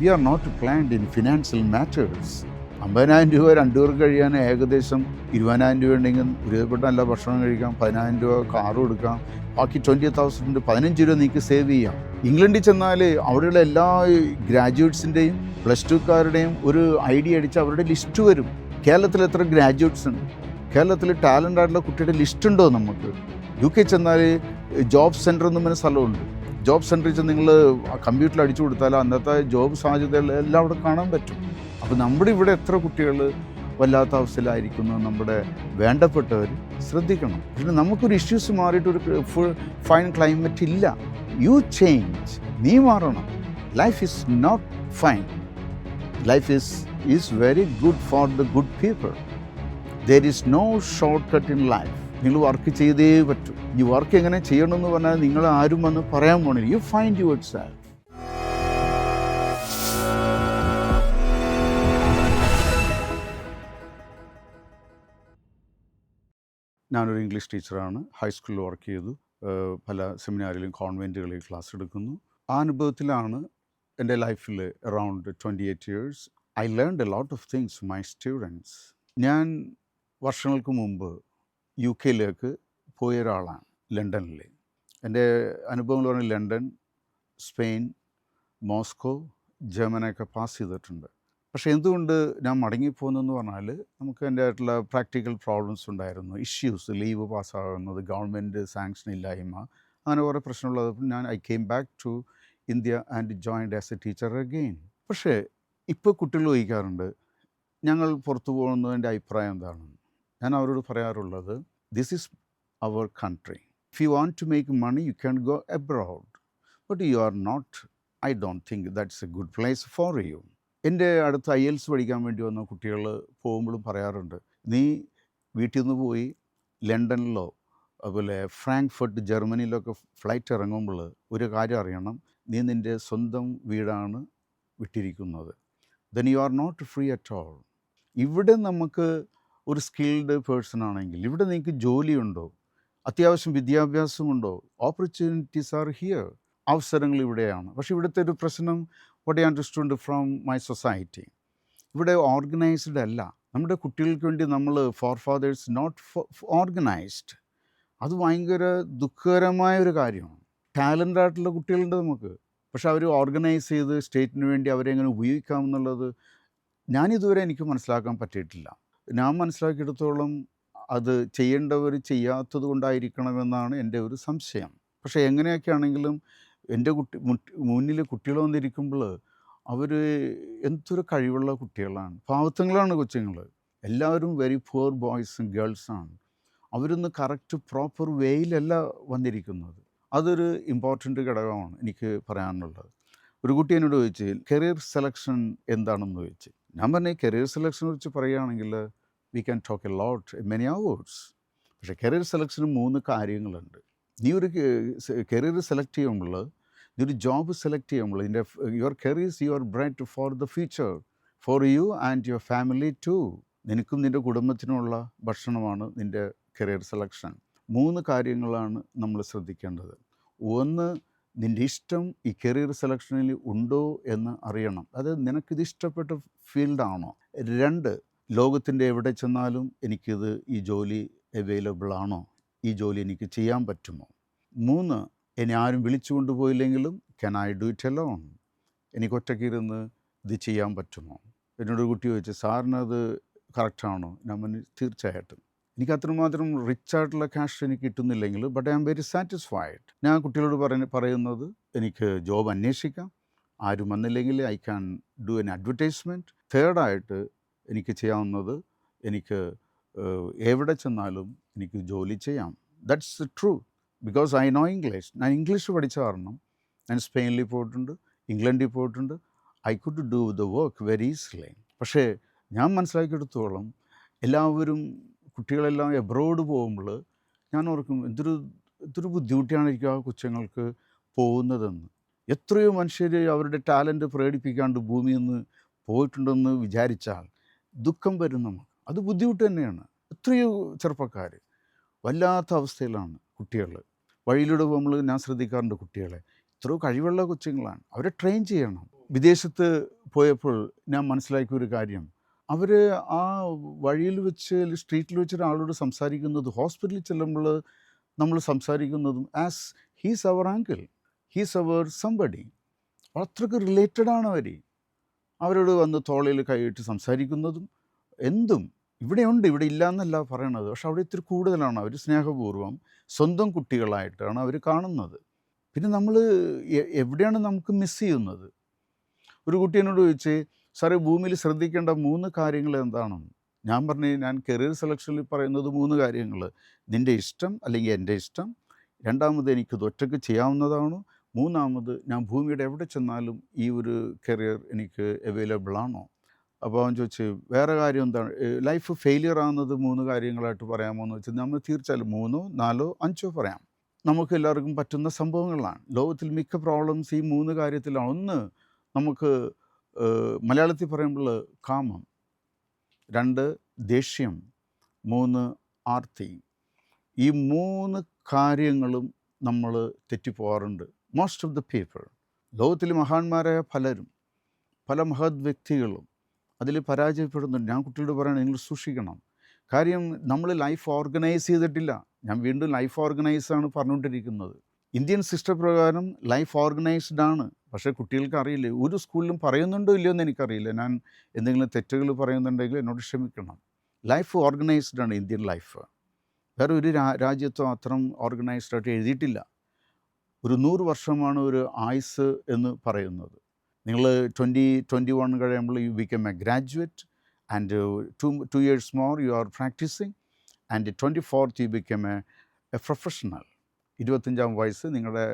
V are not planned in financial matters. 50,000 രൂപ 2 പേർക്ക് കഴിയാൻ ഏകദേശം 20,000 രൂപ ഉണ്ടെങ്കിൽ ഒരുവിധപ്പെട്ട നല്ല ഭക്ഷണം കഴിക്കാം, 10,000 രൂപ കാറും എടുക്കാം, ബാക്കി 20,000 15 രൂപ നിങ്ങൾക്ക് സേവ് ചെയ്യാം. ഇംഗ്ലണ്ടിൽ ചെന്നാൽ അവിടെയുള്ള എല്ലാ ഗ്രാജുവേറ്റ്സിൻ്റെയും പ്ലസ് ടുക്കാരുടെയും ഒരു ഐഡിയ അടിച്ച് അവരുടെ ലിസ്റ്റ് വരും. കേരളത്തിൽ എത്ര ഗ്രാജുവേറ്റ്സ് ഉണ്ട്, കേരളത്തിൽ ടാലൻ്റ് ആയിട്ടുള്ള കുട്ടിയുടെ ലിസ്റ്റ് ഉണ്ടോ നമുക്ക്? UK ചെന്നാൽ ജോബ് സെൻറ്റർ എന്ന് പറഞ്ഞ സ്ഥലമുണ്ട്. ജോബ് സെൻറ്ററിൽ ചെന്ന് നിങ്ങൾ കമ്പ്യൂട്ടറിൽ അടിച്ചു കൊടുത്താൽ അന്നത്തെ ജോബ് സാധ്യതകളെല്ലാം അവിടെ കാണാൻ പറ്റും. അപ്പോൾ നമ്മുടെ ഇവിടെ എത്ര കുട്ടികൾ വല്ലാത്ത അവസ്ഥയിലായിരിക്കുന്നു, നമ്മുടെ വേണ്ടപ്പെട്ടവർ ശ്രദ്ധിക്കണം. പിന്നെ നമുക്കൊരു ഇഷ്യൂസ് മാറിയിട്ടൊരു ഫുൾ ഫൈൻ ക്ലൈമറ്റ് ഇല്ല. യു ചേഞ്ച്, നീ മാറണം. Life is not fine. Life is very good for the good people. There is no short cut in life. നിങ്ങൾ വർക്ക് ചെയ്തേ പറ്റൂ. ഈ വർക്ക് എങ്ങനെ ചെയ്യണമെന്ന് പറഞ്ഞാൽ നിങ്ങൾ ആരും വന്ന് പറയാൻ പോണില്ല. You find your self. ഞാനൊരു ഇംഗ്ലീഷ് ടീച്ചറാണ്. ഹൈസ്കൂളിൽ വർക്ക് ചെയ്തു. പല സെമിനാറിലും കോൺവെൻറ്റുകളിൽ ക്ലാസ് എടുക്കുന്നു. ആ അനുഭവത്തിലാണ് എൻ്റെ ലൈഫിൽ around 28 years I learned a lot of things my students. ഞാൻ വർഷങ്ങൾക്ക് മുമ്പ് UK പോയ ഒരാളാണ്, ലണ്ടനിൽ. എൻ്റെ അനുഭവങ്ങൾ പറഞ്ഞാൽ ലണ്ടൻ, സ്പെയിൻ, മോസ്കോ, ജർമ്മനയൊക്കെ പാസ് ചെയ്തിട്ടുണ്ട്. പക്ഷേ എന്തുകൊണ്ട് ഞാൻ മടങ്ങിപ്പോകുന്നതെന്ന് പറഞ്ഞാൽ നമുക്ക് എൻ്റെ ആയിട്ടുള്ള പ്രാക്ടിക്കൽ പ്രോബ്ലംസ് ഉണ്ടായിരുന്നു. ഇഷ്യൂസ്, ലീവ് പാസ്സാകുന്നത്, ഗവൺമെൻറ് സാങ്ഷൻ ഇല്ലായ്മ, അങ്ങനെ കുറേ പ്രശ്നമുള്ളത്. ഞാൻ I came back to India and joined as a teacher again. പക്ഷേ ഇപ്പോൾ കുട്ടികൾ ചോദിക്കാറുണ്ട് ഞങ്ങൾ പുറത്തു പോകുന്നതിൻ്റെ അഭിപ്രായം എന്താണ്. ഞാൻ അവരോട് പറയാറുള്ളത്, this is our country. If you want to make money you can go abroad, but you are not, I don't think that's a good place for you. എൻ്റെ അടുത്ത് IELTS പഠിക്കാൻ വേണ്ടി വന്ന കുട്ടികൾ പോകുമ്പോഴും പറയാറുണ്ട്, നീ വീട്ടിൽ നിന്ന് പോയി ലണ്ടനിലോ അതുപോലെ ഫ്രാങ്ക്ഫർട്ട് ജർമ്മനിയിലൊക്കെ ഫ്ലൈറ്റ് ഇറങ്ങുമ്പോൾ ഒരു കാര്യം അറിയണം, നീ നിൻ്റെ സ്വന്തം വീടാണ് വിട്ടിരിക്കുന്നത്. Then you are not free at all. ഇവിടെ നമുക്ക് ഒരു സ്കിൽഡ് പേഴ്സൺ ആണെങ്കിൽ, ഇവിടെ നിങ്ങൾക്ക് ജോലിയുണ്ടോ, അത്യാവശ്യം വിദ്യാഭ്യാസമുണ്ടോ, ഓപ്പർച്യൂണിറ്റീസ് ആർ ഹിയർ, അവസരങ്ങൾ ഇവിടെയാണ്. പക്ഷേ ഇവിടുത്തെ ഒരു പ്രശ്നം, what I understood from my society, ഇവിടെ ഓർഗനൈസ്ഡ് അല്ല. നമ്മുടെ കുട്ടികൾക്ക് വേണ്ടി നമ്മൾ ഫോർ ഫാദേഴ്സ് നോട്ട് ഓർഗനൈസ്ഡ്. അത് ഭയങ്കര ദുഃഖകരമായ ഒരു കാര്യമാണ്. ടാലൻ്റ് ആയിട്ടുള്ള കുട്ടികളുണ്ട് നമുക്ക്, പക്ഷെ അവർ ഓർഗനൈസ് ചെയ്ത് സ്റ്റേറ്റിന് വേണ്ടി അവരെ എങ്ങനെ ഉപയോഗിക്കാമെന്നുള്ളത് ഞാനിതുവരെ എനിക്ക് മനസ്സിലാക്കാൻ പറ്റിയിട്ടില്ല. ഞാൻ മനസ്സിലാക്കിയെടുത്തോളം അത് ചെയ്യേണ്ടവർ ചെയ്യാത്തത് കൊണ്ടായിരിക്കണമെന്നാണ് എൻ്റെ ഒരു സംശയം. പക്ഷേ എങ്ങനെയൊക്കെ ആണെങ്കിലും എൻ്റെ മുന്നിൽ കുട്ടികൾ വന്നിരിക്കുമ്പോൾ അവർ എന്തൊരു കഴിവുള്ള കുട്ടികളാണ്, പാവത്തങ്ങളാണ് കൊച്ചുങ്ങൾ. എല്ലാവരും വെരി പുവർ ബോയ്സും ഗേൾസാണ്. അവരൊന്ന് കറക്റ്റ് പ്രോപ്പർ വേയിലല്ല വന്നിരിക്കുന്നത്. അതൊരു ഇമ്പോർട്ടൻ്റ് ഘടകമാണ് എനിക്ക് പറയാനുള്ളത്. ഒരു കുട്ടി എന്നോട് ചോദിച്ച് കരിയർ സെലക്ഷൻ എന്താണെന്ന് ചോദിച്ച്. ഞാൻ പറഞ്ഞ കരിയർ സെലക്ഷനെ കുറിച്ച് പറയുകയാണെങ്കിൽ we can talk a lot, many hours. പക്ഷേ കരിയർ സെലക്ഷന് 3 കാര്യങ്ങളുണ്ട്. നീ ഒരു കരിയർ സെലക്ട് ചെയ്യുമ്പോൾ, നീ ഒരു ജോബ് സെലക്ട് ചെയ്യുമ്പോൾ, ഇതിൻ്റെ your career is your bread for the future, for you and your family too. നിനക്കും നിൻ്റെ കുടുംബത്തിനുമുള്ള ഭക്ഷണമാണ് നിൻ്റെ കരിയർ സെലക്ഷൻ. 3 കാര്യങ്ങളാണ് നമ്മൾ ശ്രദ്ധിക്കേണ്ടത്. ഒന്ന്, നിൻ്റെ ഇഷ്ടം ഈ കരിയർ സെലക്ഷനിൽ ഉണ്ടോ എന്ന് അറിയണം. അതായത് നിനക്കിത് ഇഷ്ടപ്പെട്ട ഫീൽഡാണോ. 2, ലോകത്തിൻ്റെ എവിടെ ചെന്നാലും എനിക്കിത് ഈ ജോലി അവൈലബിൾ ആണോ, ഈ ജോലി എനിക്ക് ചെയ്യാൻ പറ്റുമോ. 3, എന്നെ ആരും വിളിച്ചു കൊണ്ടുപോയില്ലെങ്കിലും can I do it alone, എനിക്ക് ഒറ്റയ്ക്കിരുന്ന് ഇത് ചെയ്യാൻ പറ്റുമോ. എന്നോടൊരു കുട്ടി ചോദിച്ചു, സാറിനത് കറക്റ്റാണോ. ഞാൻ പറഞ്ഞു തീർച്ചയായിട്ടും. എനിക്ക് അത്രമാത്രം റിച്ചായിട്ടുള്ള ക്യാഷ് എനിക്ക് കിട്ടുന്നില്ലെങ്കിൽ but I am very satisfied. ഞാൻ കുട്ടികളോട് പറയുന്നത് എനിക്ക് ജോബ് അന്വേഷിക്കാം, ആരും വന്നില്ലെങ്കിൽ I can do an advertisement. തേർഡായിട്ട് എനിക്ക് ചെയ്യാവുന്നത്, എനിക്ക് എവിടെ ചെന്നാലും എനിക്ക് ജോലി ചെയ്യാം. That's true because I know English. ഞാൻ ഇംഗ്ലീഷ് പഠിച്ച കാരണം ഞാൻ സ്പെയിനിൽ പോയിട്ടുണ്ട്, ഇംഗ്ലണ്ടിൽ പോയിട്ടുണ്ട്. I could do the work very easily. പക്ഷേ ഞാൻ മനസ്സിലാക്കിയെടുത്തോളം എല്ലാവരും കുട്ടികളെല്ലാം എബ്രോഡ് പോകുമ്പോൾ ഞാൻ ഓർക്കും എന്തൊരു ബുദ്ധിമുട്ടിയാണിരിക്കും ആ കൊച്ചുങ്ങൾക്ക് പോകുന്നതെന്ന്. എത്രയോ മനുഷ്യർ അവരുടെ ടാലൻറ്റ് പ്രകടിപ്പിക്കാണ്ട് ഭൂമിയിൽ നിന്ന് പോയിട്ടുണ്ടെന്ന് വിചാരിച്ചാൽ ദുഃഖം വരും നമുക്ക്. അത് ബുദ്ധിമുട്ട് തന്നെയാണ്. എത്രയോ ചെറുപ്പക്കാർ വല്ലാത്ത അവസ്ഥയിലാണ് കുട്ടികൾ. വഴിയിലൂടെ പോകുമ്പോൾ ഞാൻ ശ്രദ്ധിക്കാറുണ്ട് കുട്ടികളെ, എത്രയോ കഴിവുള്ള കൊച്ചുങ്ങളാണ്, അവരെ ട്രെയിൻ ചെയ്യണം. വിദേശത്ത് പോയപ്പോൾ ഞാൻ മനസ്സിലാക്കിയ ഒരു കാര്യം, അവർ ആ വഴിയിൽ വെച്ച് സ്ട്രീറ്റിൽ വെച്ച് ഒരാളോട് സംസാരിക്കുന്നത്, ഹോസ്പിറ്റലിൽ ചെല്ലുമ്പോൾ നമ്മൾ സംസാരിക്കുന്നതും as he's our uncle, he's our somebody. അത്രയ്ക്ക് റിലേറ്റഡ് ആണ് അവർ. അവരോട് വന്ന് തോളയിൽ കൈയിട്ട് സംസാരിക്കുന്നതും എന്തും ഇവിടെയുണ്ട്, ഇവിടെ ഇല്ല എന്നല്ല പറയണത്. പക്ഷെ അവിടെ ഇത്തിരി കൂടുതലാണ്. അവർ സ്നേഹപൂർവ്വം സ്വന്തം കുട്ടികളായിട്ടാണ് അവർ കാണുന്നത്. പിന്നെ നമ്മൾ എവിടെയാണ് നമുക്ക് മിസ് ചെയ്യുന്നത്? ഒരു കുട്ടി എന്നോട് ചോദിച്ച്, സാറേ ഭൂമിയിൽ ശ്രദ്ധിക്കേണ്ട 3 കാര്യങ്ങൾ എന്താണെന്ന്. ഞാൻ പറഞ്ഞു, ഞാൻ കരിയർ സെലക്ഷനിൽ പറയുന്നത് 3 കാര്യങ്ങൾ. നിൻ്റെ ഇഷ്ടം അല്ലെങ്കിൽ എൻ്റെ ഇഷ്ടം, രണ്ടാമത് എനിക്കിത് ഒറ്റയ്ക്ക് ചെയ്യാവുന്നതാണോ, മൂന്നാമത് ഞാൻ ഭൂമിയുടെ എവിടെ ചെന്നാലും ഈ ഒരു കരിയർ എനിക്ക് അവൈലബിൾ ആണോ. അപ്പോൾ അവൻ ചോദിച്ചു, വേറെ കാര്യം എന്താണ്, ലൈഫ് ഫെയിലിയർ ആകുന്നത് 3 കാര്യങ്ങളായിട്ട് പറയാമോ എന്ന് വെച്ചാൽ, നമ്മൾ തീർച്ചയായും 3, 4, 5 പറയാം. നമുക്ക് എല്ലാവർക്കും പറ്റുന്ന സംഭവങ്ങളാണ്. ലോകത്തിൽ മിക്ക പ്രോബ്ലംസ് ഈ 3 കാര്യത്തിലാണ്. ഒന്ന്, നമുക്ക് മലയാളത്തിൽ പറയുമ്പോൾ കാമം, 2 ദേഷ്യം, 3 ആർത്തി. ഈ 3 കാര്യങ്ങളും നമ്മൾ തെറ്റിപ്പോകാറുണ്ട്. മോസ്റ്റ് ഓഫ് ദ പീപ്പിൾ, ലോകത്തിൽ മഹാന്മാരായ പലരും, പല മഹത് വ്യക്തികളും അതിൽ പരാജയപ്പെടുന്നുണ്ട്. ഞാൻ കുട്ടികളോട് പറയണം, നിങ്ങൾ സൂക്ഷിക്കണം. കാര്യം നമ്മൾ ലൈഫ് ഓർഗനൈസ് ചെയ്തിട്ടില്ല. ഞാൻ വീണ്ടും ലൈഫ് ഓർഗനൈസാണ് പറഞ്ഞുകൊണ്ടിരിക്കുന്നത്. ഇന്ത്യൻ സിസ്റ്റം പ്രകാരം ലൈഫ് ഓർഗനൈസ്ഡ് ആണ്. പക്ഷേ കുട്ടികൾക്ക് അറിയില്ല. ഒരു സ്കൂളിലും പറയുന്നുണ്ടോ ഇല്ലയോ എന്ന് എനിക്കറിയില്ല. ഞാൻ എന്തെങ്കിലും തെറ്റുകൾ പറയുന്നുണ്ടെങ്കിൽ എന്നോട് ക്ഷമിക്കണം. ലൈഫ് ഓർഗനൈസ്ഡ് ആണ് ഇന്ത്യൻ ലൈഫ്. വേറെ ഒരു രാജ്യത്തും അത്രയും ഓർഗനൈസ്ഡായിട്ട് എഴുതിയിട്ടില്ല. ഒരു 100 വർഷമാണ് ഒരു ആയുസ് എന്ന് പറയുന്നത്. നിങ്ങൾ 20-21 കഴിയുമ്പോൾ U become A graduate, and 2 years more you are practicing, and 24th you become A professional. 25-ാം വയസ്സ് നിങ്ങളുടെ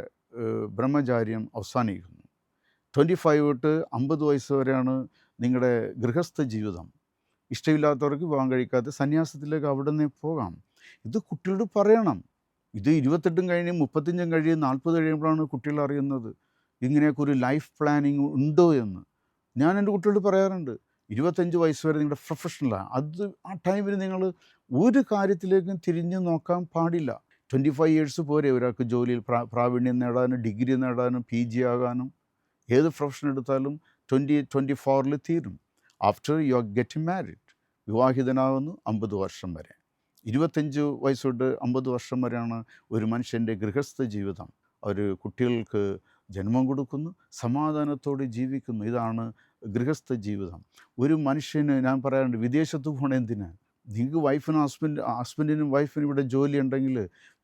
ബ്രഹ്മചാര്യം അവസാനിക്കുന്നു. 25 തൊട്ട് 50 വയസ്സ് വരെയാണ് നിങ്ങളുടെ ഗൃഹസ്ഥ ജീവിതം. ഇഷ്ടമില്ലാത്തവർക്ക് വിവാഹം കഴിക്കാതെ സന്യാസത്തിലേക്ക് അവിടെ നിന്ന് പോകാം. ഇത് കുട്ടികളോട് പറയണം. ഇത് 28 കഴിഞ്ഞ് 35 കഴിയും 40 കഴിയുമ്പോഴാണ് കുട്ടികൾ അറിയുന്നത് ഇങ്ങനെയൊക്കെ ഒരു ലൈഫ് പ്ലാനിങ് ഉണ്ടോ എന്ന്. ഞാൻ എൻ്റെ കുട്ടികളോട് പറയാറുണ്ട്, 25 വയസ്സ് വരെ നിങ്ങളുടെ പ്രൊഫഷണലാണ്. അത് ആ ടൈമിൽ നിങ്ങൾ ഒരു കാര്യത്തിലേക്കും തിരിഞ്ഞ് നോക്കാൻ പാടില്ല. 25 years പോരെ ഒരാൾക്ക് ജോലിയിൽ പ്രാവീണ്യം നേടാനും ഡിഗ്രി നേടാനും PG ആകാനും. ഏത് പ്രൊഫഷൻ എടുത്താലും 20-24 തീരും. After you are getting married, വിവാഹിതനാകുന്നു 50 വർഷം വരെ. 25 വയസ്സ് തൊട്ട് 50 വർഷം വരെയാണ് ഒരു മനുഷ്യൻ്റെ ഗൃഹസ്ഥ ജീവിതം. അവർ കുട്ടികൾക്ക് ജന്മം കൊടുക്കുന്നു, സമാധാനത്തോടെ ജീവിക്കുന്നു. ഇതാണ് ഗൃഹസ്ഥ ജീവിതം. ഒരു മനുഷ്യന്, ഞാൻ പറയാറുണ്ട്, വിദേശത്ത് പോകണം എന്തിന്? നിങ്ങൾക്ക് ഹസ്ബൻഡിനും വൈഫിനും ഇവിടെ ജോലി ഉണ്ടെങ്കിൽ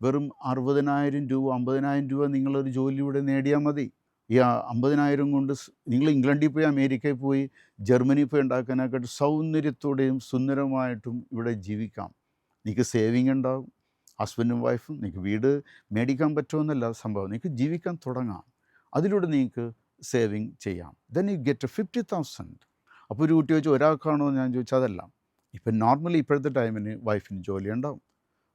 വെറും 60,000 രൂപ 50,000 രൂപ നിങ്ങളൊരു ജോലിയുടെ നേടിയാൽ മതി. ഈ 50,000 കൊണ്ട് നിങ്ങൾ ഇംഗ്ലണ്ടിൽ പോയി, അമേരിക്കയിൽ പോയി, ജർമ്മനിയിൽ പോയി ഉണ്ടാക്കാനൊക്കെ സൗന്ദര്യത്തോടെയും സുന്ദരമായിട്ടും ഇവിടെ ജീവിക്കാം. നിങ്ങൾക്ക് സേവിങ് ഉണ്ടാകും. ഹസ്ബൻഡും വൈഫും, നിങ്ങൾക്ക് വീട് മേടിക്കാൻ പറ്റുമെന്നല്ല സംഭവം, നിങ്ങൾക്ക് ജീവിക്കാൻ തുടങ്ങാം. അതിലൂടെ നിങ്ങൾക്ക് സേവിങ് ചെയ്യാം. Then you get 50,000. അപ്പോൾ ഒരു കുട്ടി ചോദിച്ചു, ഒരാൾക്കാണോ? ഞാൻ ചോദിച്ചാൽ അതല്ല. ഇപ്പം നോർമലി ഇപ്പോഴത്തെ ടൈമിന് വൈഫിന് ജോലി ഉണ്ടാവും.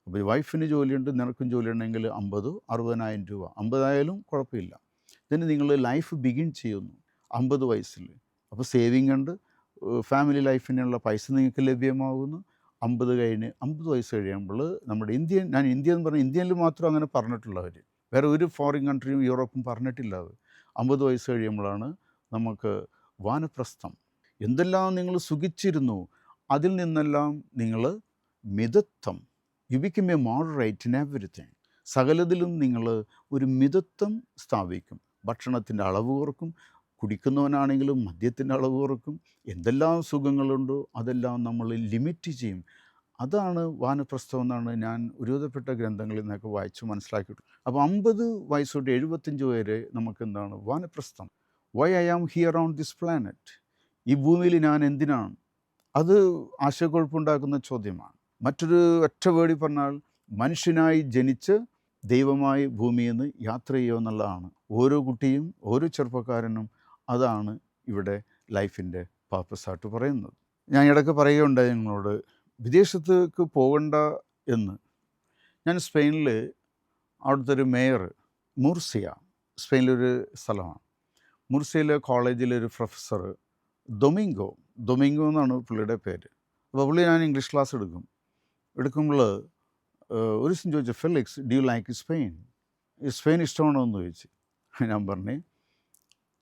അപ്പോൾ വൈഫിന് ജോലിയുണ്ട്, നിനക്കും ജോലി ഉണ്ടെങ്കിൽ 50,000-60,000 രൂപ, 50,000 കുഴപ്പമില്ല. then നിങ്ങൾ ലൈഫ് ബിഗിൻ ചെയ്യുന്നു 50 വയസ്സിൽ. അപ്പോൾ സേവിങ് ഉണ്ട്, ഫാമിലി ലൈഫിനുള്ള പൈസ നിങ്ങൾക്ക് ലഭ്യമാകുന്നു. 50 വയസ്സ് കഴിയുമ്പോൾ നമ്മുടെ ഞാൻ ഇന്ത്യ എന്ന് പറഞ്ഞാൽ ഇന്ത്യയിൽ മാത്രം അങ്ങനെ പറഞ്ഞിട്ടുള്ളവർ, വേറെ ഒരു ഫോറിൻ കൺട്രിയും യൂറോപ്പും പറഞ്ഞിട്ടില്ല. അത് 50 വയസ്സ് കഴിയുമ്പോഴാണ് നമുക്ക് വാനപ്രസ്ഥം. എന്തെല്ലാം നിങ്ങൾ സുഖിച്ചിരുന്നു അതിൽ നിന്നെല്ലാം നിങ്ങൾ മിതത്വം, you become a moderate in everything. സകലതിലും നിങ്ങൾ ഒരു മിതത്വം സ്ഥാപിക്കും. ഭക്ഷണത്തിൻ്റെ അളവ് കുറക്കും, കുടിക്കുന്നവനാണെങ്കിലും മദ്യത്തിൻ്റെ അളവ് കുറക്കും. എന്തെല്ലാം സുഖങ്ങളുണ്ടോ അതെല്ലാം നമ്മൾ ലിമിറ്റ് ചെയ്യും. അതാണ് വാനപ്രസ്ഥം എന്നാണ് ഞാൻ ഒരുവിധപ്പെട്ട ഗ്രന്ഥങ്ങളിൽ നിന്നൊക്കെ വായിച്ച് മനസ്സിലാക്കിയിട്ടുള്ളത്. അപ്പോൾ 50 വയസ്സ് തൊട്ട് 75 വരെ നമുക്കെന്താണ് വാനപ്രസ്ഥം. Why I am here on this planet, ഈ ഭൂമിയിൽ ഞാൻ എന്തിനാണ്? അത് ആശയക്കുഴപ്പമുണ്ടാക്കുന്ന ചോദ്യമാണ്. മറ്റൊരു ഒറ്റ വേർഡിൽ പറഞ്ഞാൽ, മനുഷ്യനായി ജനിച്ച് ദൈവമായി ഭൂമിയിൽ നിന്ന് യാത്ര ചെയ്യുക എന്നുള്ളതാണ്. ഓരോ കുട്ടിയും ഓരോ ചെറുപ്പക്കാരനും അതാണ് ഇവിടെ ലൈഫിൻ്റെ പർപ്പസായിട്ട് പറയുന്നത്. ഞാൻ ഇടയ്ക്ക് പറയുകയുണ്ടായി നിങ്ങളോട്, വിദേശത്തേക്ക് പോകണ്ട എന്ന്. ഞാൻ സ്പെയിനിൽ, അവിടുത്തെ ഒരു മേയർ, മുർസിയ, സ്പെയിനിലൊരു സ്ഥലമാണ്. മുർസിയയിലെ കോളേജിലൊരു പ്രൊഫസർ ഡൊമിംഗോ എന്നാണ് പുള്ളിയുടെ പേര്. അപ്പോൾ പുള്ളി, ഞാൻ ഇംഗ്ലീഷ് ക്ലാസ് എടുക്കുമ്പോൾ ഒരു ദിവസം ചോദിച്ചു, Felix do you like Spain, Spain ഇഷ്ടമാണോ എന്ന് ചോദിച്ചു. ഞാൻ പറഞ്ഞു,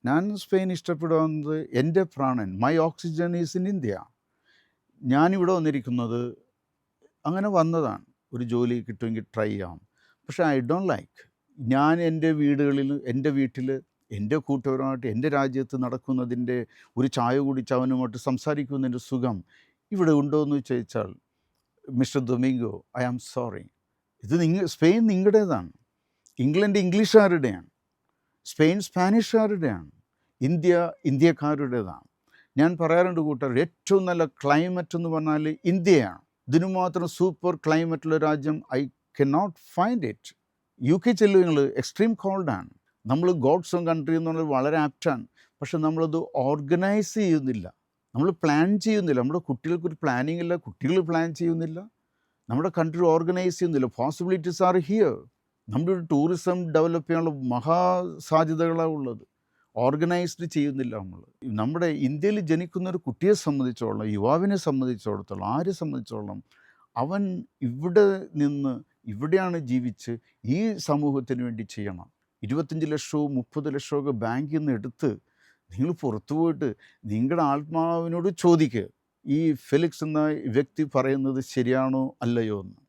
ഞാൻ സ്പെയിൻ ഇഷ്ടപ്പെടുന്നത് എൻ്റെ പ്രാണൻ, my oxygen is in India. ഞാനിവിടെ വന്നിരിക്കുന്നത് അങ്ങനെ വന്നതാണ്. ഒരു ജോലി കിട്ടുമെങ്കിൽ ട്രൈ ചെയ്യാം. പക്ഷേ ഐ ഡോണ്ട് ലൈക്ക്. ഞാൻ എൻ്റെ വീട്ടിൽ എൻ്റെ കൂട്ടുകാരുമായിട്ട് എൻ്റെ രാജ്യത്ത് നടക്കുന്നതിൻ്റെ ഒരു ചായ കുടിച്ച് അവനുമായിട്ട് സംസാരിക്കുന്നതിൻ്റെ സുഖം ഇവിടെ ഉണ്ടോ എന്ന് ചോദിച്ചാൽ, mister Domingo, I am sorry. ഇത് സ്പെയിൻ നിങ്ങളുടേതാണ്, ഇംഗ്ലണ്ട് ഇംഗ്ലീഷുകാരുടെയാണ്, സ്പെയിൻ സ്പാനിഷുകാരുടെയാണ്, ഇന്ത്യ ഇന്ത്യക്കാരുടേതാണ്. ഞാൻ പറയാറുണ്ട് കൂട്ടുകാർ, ഏറ്റവും നല്ല ക്ലൈമറ്റ് എന്ന് പറഞ്ഞാൽ ഇന്ത്യയാണ്. ഇതിനു മാത്രം സൂപ്പർ ക്ലൈമറ്റുള്ള രാജ്യം I cannot find it. UK ചെല്ലുക, നിങ്ങൾ എക്സ്ട്രീം കോൾഡാണ്. നമ്മൾ ഗോഡ്സ് ഓൺ കൺട്രി എന്ന് പറഞ്ഞാൽ വളരെ ആപ്റ്റാണ്. പക്ഷെ നമ്മളത് ഓർഗനൈസ് ചെയ്യുന്നില്ല, നമ്മൾ പ്ലാൻ ചെയ്യുന്നില്ല. നമ്മുടെ കുട്ടികൾക്കൊരു പ്ലാനിങ് ഇല്ല, കുട്ടികൾ പ്ലാൻ ചെയ്യുന്നില്ല, നമ്മുടെ കൺട്രി ഓർഗനൈസ് ചെയ്യുന്നില്ല. Possibilities are here. നമ്മുടെ ഒരു ടൂറിസം ഡെവലപ്പ് ചെയ്യാനുള്ള മഹാസാധ്യതകളാണ് ഉള്ളത്. ഓർഗനൈസ്ഡ് ചെയ്യുന്നില്ല നമ്മൾ. നമ്മുടെ ഇന്ത്യയിൽ ജനിക്കുന്ന ഒരു കുട്ടിയെ സംബന്ധിച്ചോളം, യുവാവിനെ സംബന്ധിച്ചിടത്തോളം, ആരെ സംബന്ധിച്ചോളം, അവൻ ഇവിടെ നിന്ന് ഇവിടെയാണ് ജീവിച്ച് ഈ സമൂഹത്തിന് വേണ്ടി ചെയ്യണം. 25 ലക്ഷവും 30 ലക്ഷമൊക്കെ ബാങ്കിൽ നിന്ന് എടുത്ത് നിങ്ങൾ പുറത്തു പോയിട്ട് നിങ്ങളുടെ ആത്മാവിനോട് ചോദിക്കുക, ഈ ഫെലിക്സ് എന്ന വ്യക്തി പറയുന്നത് ശരിയാണോ അല്ലയോ എന്ന്.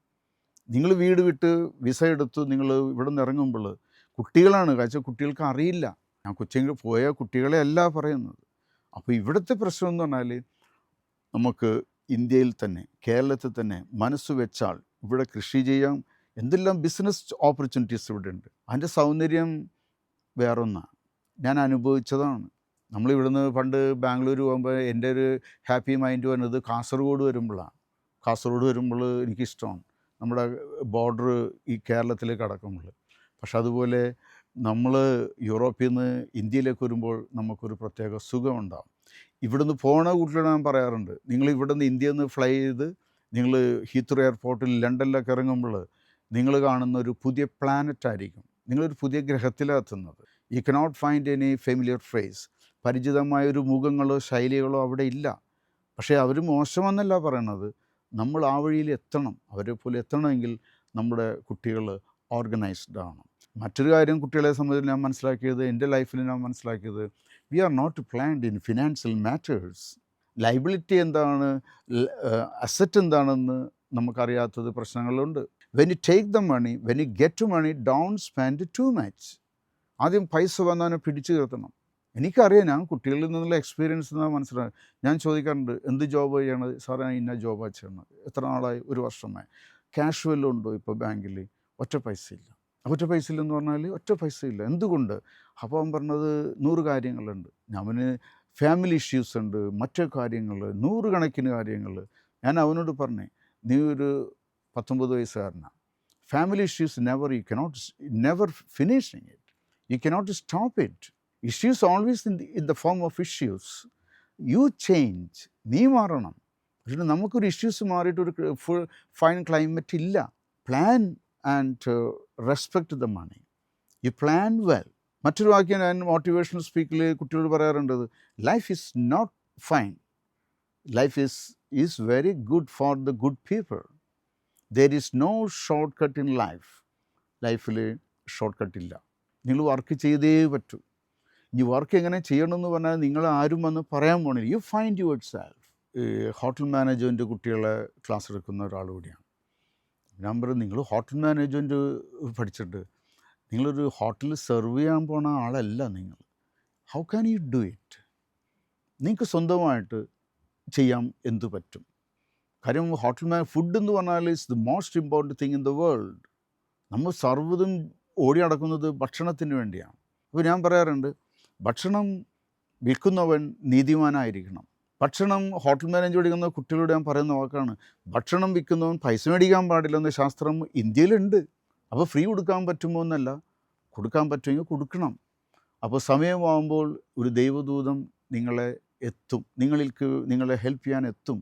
നിങ്ങൾ വീട് വിട്ട് വിസ എടുത്തു നിങ്ങൾ ഇവിടെ നിന്ന് ഇറങ്ങുമ്പോൾ കുട്ടികളാണ് കാഴ്ച, കുട്ടികൾക്ക് അറിയില്ല. ഞാൻ കൊച്ചിയിൽ പോയ കുട്ടികളെ അല്ല പറയുന്നത്. അപ്പോൾ ഇവിടുത്തെ പ്രശ്നം എന്ന് പറഞ്ഞാൽ, നമുക്ക് ഇന്ത്യയിൽ തന്നെ, കേരളത്തിൽ തന്നെ മനസ്സ് വെച്ചാൽ ഇവിടെ കൃഷി ചെയ്യാം. എന്തെല്ലാം ബിസിനസ് ഓപ്പർച്യൂണിറ്റീസ് ഇവിടെ ഉണ്ട്. അതിൻ്റെ സൗന്ദര്യം വേറൊന്നാണ്. ഞാൻ അനുഭവിച്ചതാണ്. നമ്മളിവിടുന്ന് പണ്ട് ബാംഗ്ലൂർ പോകുമ്പോൾ എൻ്റെ ഒരു ഹാപ്പി മൈൻഡ് വരുന്നത് കാസർഗോഡ് വരുമ്പോഴാണ്. കാസർഗോഡ് വരുമ്പോൾ എനിക്കിഷ്ടമാണ്, നമ്മുടെ ബോർഡർ ഈ കേരളത്തിലേക്ക് കടക്കുമ്പോൾ. പക്ഷെ അതുപോലെ നമ്മൾ യൂറോപ്പിൽ നിന്ന് ഇന്ത്യയിലേക്ക് വരുമ്പോൾ നമുക്കൊരു പ്രത്യേക സുഖമുണ്ടാകും. ഇവിടുന്ന് പോണ കുട്ടികളോട് ഞാൻ പറയാറുണ്ട്, നിങ്ങൾ ഇവിടുന്ന് ഇന്ത്യയിൽ നിന്ന് ഫ്ലൈ ചെയ്ത് നിങ്ങൾ ഹീത്രോ എയർപോർട്ടിൽ ലണ്ടനിലൊക്കെ ഇറങ്ങുമ്പോൾ നിങ്ങൾ കാണുന്ന ഒരു പുതിയ പ്ലാനറ്റ് ആയിരിക്കും. നിങ്ങളൊരു പുതിയ ഗ്രഹത്തിലെത്തുന്നത്. You cannot find any familiar face. പരിചിതമായൊരു മുഖങ്ങളോ ശൈലികളോ അവിടെ ഇല്ല. പക്ഷേ അവർ മോശമെന്നല്ല പറയണത്, നമ്മൾ ആ വഴിയിൽ എത്തണം. അവരെ പോലെ എത്തണമെങ്കിൽ നമ്മുടെ കുട്ടികൾ ഓർഗനൈസ്ഡ് ആണ്. മറ്റൊരു കാര്യം കുട്ടികളെ സംബന്ധിച്ച് ഞാൻ മനസ്സിലാക്കിയത്, എൻ്റെ ലൈഫിൽ ഞാൻ മനസ്സിലാക്കിയത്, we are not planned in financial matters. Liability എന്താണ്, അസറ്റ് എന്താണെന്ന് നമുക്കറിയാത്തത് പ്രശ്നങ്ങളുണ്ട്. When you take the money, when you get money, don't spend too much. ആദ്യം പൈസ വന്നവനെ പിടിച്ചു നിർത്തണം. എനിക്കറിയാം, ഞാൻ കുട്ടികളിൽ നിന്നുള്ള എക്സ്പീരിയൻസ് എന്നാണ് മനസ്സിലാക്കുക. ഞാൻ ചോദിക്കാറുണ്ട്, എന്ത് ജോബ് ചെയ്യണത്? സാറേ ഇന്ന ജോബാണ് ചെയ്യണത്. എത്ര നാളായി? 1 വർഷമായി. ക്യാഷ് വല്ലതും ഉണ്ടോ ഇപ്പോൾ ബാങ്കിൽ? ഒറ്റ പൈസ ഇല്ല. ഒറ്റ പൈസ ഇല്ലെന്ന് പറഞ്ഞാൽ ഒറ്റ പൈസ ഇല്ല. എന്തുകൊണ്ട്? അപ്പോൾ അവൻ പറഞ്ഞത് 100 കാര്യങ്ങളുണ്ട്. അവന് ഫാമിലി ഇഷ്യൂസ് ഉണ്ട്, മറ്റു കാര്യങ്ങൾ, 100 കണക്കിന് കാര്യങ്ങൾ. ഞാൻ അവനോട് പറഞ്ഞേ, നീ ഒരു 19 വയസ്സുകാരനാണ്. Family issues never finishing it. You cannot stop it. Issues always in the form of issues. You change. നീ മാറണം. പക്ഷേ നമുക്കൊരു ഇഷ്യൂസ് മാറിയിട്ടൊരു ഫൈൻ ക്ലൈമറ്റ് ഇല്ല. Plan and respect the money. You plan well. മറ്റൊരു വാക്യം ഞാൻ മോട്ടിവേഷണൽ സ്പീക്കിൽ കുട്ടികളോട് പറയാറുണ്ടത്, life is not fine, life is very good for the good people. There is no short cut in life. ലൈഫിൽ short കട്ടില്ല. നിങ്ങൾ വർക്ക് ചെയ്തേ പറ്റൂ. ഈ വർക്ക് എങ്ങനെ ചെയ്യണമെന്ന് പറഞ്ഞാൽ നിങ്ങൾ ആരും വന്ന് പറയാൻ പോണില്ല. You find your self. Hotel management കുട്ടികളെ ക്ലാസ് എടുക്കുന്ന ഒരാൾ കൂടിയാണ്. ഞാൻ പറയും, നിങ്ങൾ ഹോട്ടൽ മാനേജ്മെൻറ്റ് പഠിച്ചിട്ട് നിങ്ങളൊരു ഹോട്ടലിൽ സെർവ് ചെയ്യാൻ പോണ ആളല്ല നിങ്ങൾ. How can you do it? നിങ്ങൾക്ക് സ്വന്തമായിട്ട് ചെയ്യാൻ എന്തു പറ്റും? കാര്യം ഫുഡ് എന്ന് പറഞ്ഞാൽ it's the most important thing in the world. നമ്മൾ സർവ്വതും ഓടി നടക്കുന്നത് ഭക്ഷണത്തിന് വേണ്ടിയാണ്. അപ്പോൾ ഞാൻ പറയാറുണ്ട്, ഭക്ഷണം വിൽക്കുന്നവൻ നീതിമാനായിരിക്കണം. ഭക്ഷണം ഹോട്ടൽ മാനേജ് പഠിക്കുന്ന കുട്ടികളോട് ഞാൻ പറയുന്ന വാക്കാണ്, ഭക്ഷണം വിൽക്കുന്നവൻ പൈസ മേടിക്കാൻ പാടില്ലെന്ന ശാസ്ത്രം ഇന്ത്യയിലുണ്ട്. അപ്പോൾ ഫ്രീ കൊടുക്കാൻ പറ്റുമോ എന്നല്ല, കൊടുക്കാൻ പറ്റുമെങ്കിൽ കൊടുക്കണം. അപ്പോൾ സമയമാകുമ്പോൾ ഒരു ദൈവദൂതം നിങ്ങളെ നിങ്ങളെ ഹെൽപ്പ് ചെയ്യാൻ എത്തും.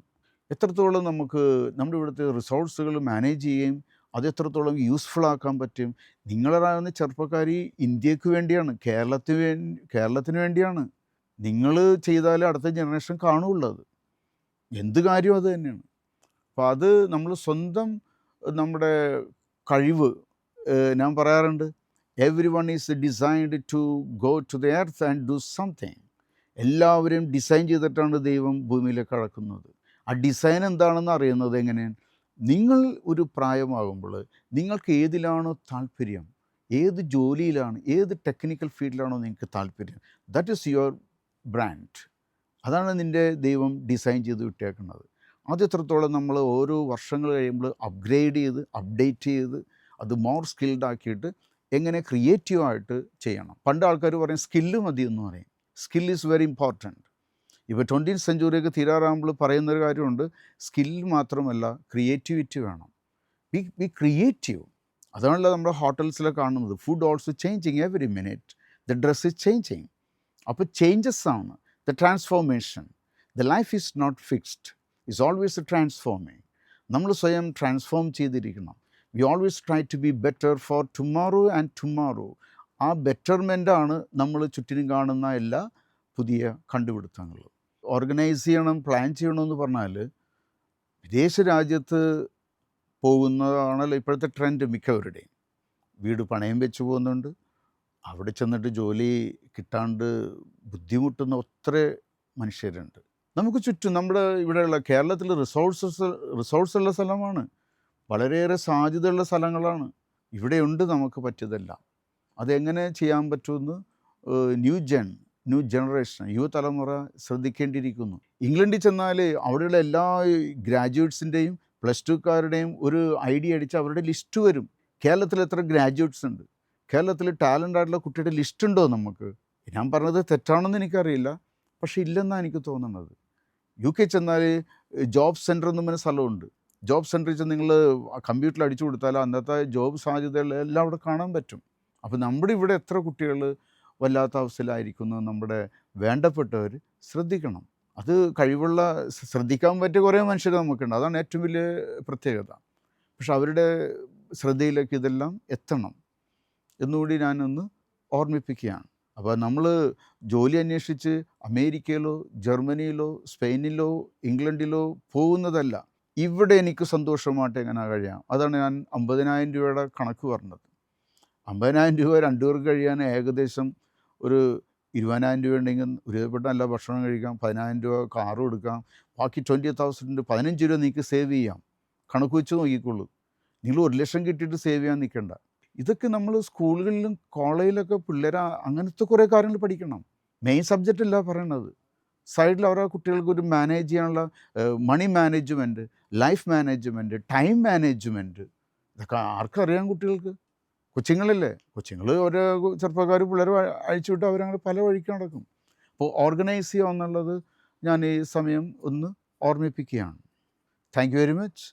എത്രത്തോളം നമുക്ക് നമ്മുടെ ഇവിടുത്തെ റിസോഴ്സുകൾ മാനേജ് ചെയ്യുകയും അത് എത്രത്തോളം യൂസ്ഫുൾ ആക്കാൻ പറ്റും. നിങ്ങളാകുന്ന ചെറുപ്പക്കാരി ഇന്ത്യക്ക് വേണ്ടിയാണ്, കേരളത്തിന് വേണ്ടിയാണ്. നിങ്ങൾ ചെയ്താലേ അടുത്ത ജനറേഷൻ കാണുകയുള്ളത്. എന്ത് കാര്യവും അത് തന്നെയാണ്. അപ്പോൾ അത് നമ്മൾ സ്വന്തം നമ്മുടെ കഴിവ്, ഞാൻ പറയാറുണ്ട്, everyone is designed to go to the earth and do something. എല്ലാവരും ഡിസൈൻ ചെയ്തിട്ടാണ് ദൈവം ഭൂമിയിലേക്ക് അളക്കുന്നത്. ആ ഡിസൈൻ എന്താണെന്ന് അറിയുന്നത് എങ്ങനെയാണ്? നിങ്ങൾ ഒരു പ്രായമാകുമ്പോൾ നിങ്ങൾക്ക് ഏതിലാണോ താല്പര്യം, ഏത് ജോലിയിലാണ്, ഏത് ടെക്നിക്കൽ ഫീൽഡിലാണോ നിങ്ങൾക്ക് താല്പര്യം, ദാറ്റ് ഈസ് യുവർ ബ്രാൻഡ്. അതാണ് നിൻ്റെ ദൈവം ഡിസൈൻ ചെയ്ത് വിട്ടേക്കുന്നത്. അത് എത്രത്തോളം നമ്മൾ ഓരോ വർഷങ്ങൾ കഴിയുമ്പോൾ അപ്ഗ്രേഡ് ചെയ്ത് അപ്ഡേറ്റ് ചെയ്ത് അത് മോർ സ്കിൽഡ് ആക്കിയിട്ട് എങ്ങനെ ക്രിയേറ്റീവായിട്ട് ചെയ്യണം. പണ്ട് ആൾക്കാർ പറയും സ്കില്ല് മതി എന്ന് പറയും. Skill is very important. ഇപ്പോൾ 20th സെഞ്ച്വറിയൊക്കെ തീരാറാകുമ്പോൾ പറയുന്നൊരു കാര്യമുണ്ട്, സ്കിൽ മാത്രമല്ല ക്രിയേറ്റിവിറ്റി വേണം. Be creative. അതാണല്ലോ നമ്മുടെ ഹോട്ടൽസിലൊക്കെ കാണുന്നത്. Food also changing every minute, the dress is changing. അപ്പോൾ ചേഞ്ചസ് ആണ് the transformation. The life is not fixed, is always transforming. നമ്മൾ സ്വയം ട്രാൻസ്ഫോം ചെയ്തിരിക്കണം. We always try to be better for tomorrow and tomorrow. ആ ബെറ്റർമെൻ്റാണ് നമ്മൾ ചുറ്റിനും കാണുന്ന എല്ലാ പുതിയ കണ്ടുപിടുത്തങ്ങളും. ഓർഗനൈസ് ചെയ്യണം, പ്ലാൻ ചെയ്യണമെന്ന് പറഞ്ഞാൽ വിദേശ രാജ്യത്ത് പോകുന്നതാണല്ലോ ഇപ്പോഴത്തെ ട്രെൻഡ്. മിക്കവരുടെയും വീട് പണയം വെച്ച് പോകുന്നുണ്ട്. അവിടെ ചെന്നിട്ട് ജോലി കിട്ടാണ്ട് ബുദ്ധിമുട്ടുന്ന ഒത്തിരി മനുഷ്യരുണ്ട് നമുക്ക് ചുറ്റും. നമ്മുടെ ഇവിടെയുള്ള കേരളത്തിൽ റിസോഴ്സുള്ള സ്ഥലമാണ്, വളരെയേറെ സാധ്യതയുള്ള സ്ഥലങ്ങളാണ്. ഇവിടെയുണ്ട് നമുക്ക് പറ്റിയതെല്ലാം. അതെങ്ങനെ ചെയ്യാൻ പറ്റുമെന്ന് ന്യൂ ജനറേഷൻ, യുവതലമുറ ശ്രദ്ധിക്കേണ്ടിയിരിക്കുന്നു. ഇംഗ്ലണ്ടിൽ ചെന്നാൽ അവിടെയുള്ള എല്ലാ ഗ്രാജുവേറ്റ്സിൻ്റെയും പ്ലസ് ടുക്കാരുടെയും ഒരു ഐഡിയ അടിച്ച് അവരുടെ ലിസ്റ്റ് വരും. കേരളത്തിൽ എത്ര ഗ്രാജുവേറ്റ്സ് ഉണ്ട്, കേരളത്തിൽ ടാലൻ്റ് ആയിട്ടുള്ള കുട്ടിയുടെ ലിസ്റ്റ് ഉണ്ടോ നമുക്ക്? ഞാൻ പറഞ്ഞത് തെറ്റാണെന്ന് എനിക്കറിയില്ല, പക്ഷേ ഇല്ലെന്നാണ് എനിക്ക് തോന്നുന്നത്. UK ചെന്നാൽ ജോബ് സെൻറ്റർ എന്നും പറഞ്ഞ സ്ഥലമുണ്ട്. ജോബ് സെൻറ്ററിൽ ചെന്ന് നിങ്ങൾ കമ്പ്യൂട്ടറിൽ അടിച്ചു കൊടുത്താൽ അന്നത്തെ ജോബ് സാധ്യതകളെല്ലാം അവിടെ കാണാൻ പറ്റും. അപ്പോൾ നമ്മുടെ ഇവിടെ എത്ര കുട്ടികൾ വല്ലാത്ത അവസ്ഥയിലായിരിക്കുന്നു, നമ്മുടെ വേണ്ടപ്പെട്ടവർ ശ്രദ്ധിക്കണം. അത് കഴിവുള്ള ശ്രദ്ധിക്കാൻ പറ്റിയ കുറേ മനുഷ്യർ നമുക്കുണ്ട്, അതാണ് ഏറ്റവും വലിയ പ്രത്യേകത. പക്ഷെ അവരുടെ ശ്രദ്ധയിലേക്ക് ഇതെല്ലാം എത്തണം എന്നുകൂടി ഞാനൊന്ന് ഓർമ്മിപ്പിക്കുകയാണ്. അപ്പോൾ നമ്മൾ ജോലി അന്വേഷിച്ച് അമേരിക്കയിലോ ജർമ്മനിയിലോ സ്പെയിനിലോ ഇംഗ്ലണ്ടിലോ പോകുന്നതല്ല. ഇവിടെ എനിക്ക് സന്തോഷമായിട്ട് എങ്ങനെ കഴിയാം? അതാണ് ഞാൻ 50,000 രൂപയുടെ കണക്ക് പറഞ്ഞത്. 50,000 രൂപ 2 പേർക്ക് കഴിയാൻ ഏകദേശം ഒരു 20,000 രൂപ ഉണ്ടെങ്കിൽ ഒരുവിധപ്പെട്ട നല്ല ഭക്ഷണം കഴിക്കാം, 10,000 രൂപ കാറും എടുക്കാം, ബാക്കി 20,000 15 രൂപ നിങ്ങൾക്ക് സേവ് ചെയ്യാം. കണക്ക് വെച്ച് നോക്കിക്കോളൂ. നിങ്ങൾ 1 ലക്ഷം കിട്ടിയിട്ട് സേവ് ചെയ്യാൻ നിൽക്കണ്ട. ഇതൊക്കെ നമ്മൾ സ്കൂളുകളിലും കോളേജിലൊക്കെ പിള്ളേർ അങ്ങനത്തെ കുറേ കാര്യങ്ങൾ പഠിക്കണം. മെയിൻ സബ്ജക്റ്റ് അല്ല പറയണത്. സൈഡിൽ അവരുടെ കുട്ടികൾക്ക് ഒരു മാനേജ് ചെയ്യാനുള്ള money management, life management, time management, ഇതൊക്കെ ആർക്കറിയാം? കുട്ടികൾക്ക് കൊച്ചുങ്ങളല്ലേ, കൊച്ചുങ്ങൾ ഓരോ ചെറുപ്പക്കാർ പിള്ളേർ അഴിച്ചുവിട്ട് അവരങ്ങനെ പല വഴിക്ക് നടക്കും. അപ്പോൾ ഓർഗനൈസ് ചെയ്യുക എന്നുള്ളത് ഞാൻ ഈ സമയം ഒന്ന് ഓർമ്മിപ്പിക്കുകയാണ്. Thank you very much.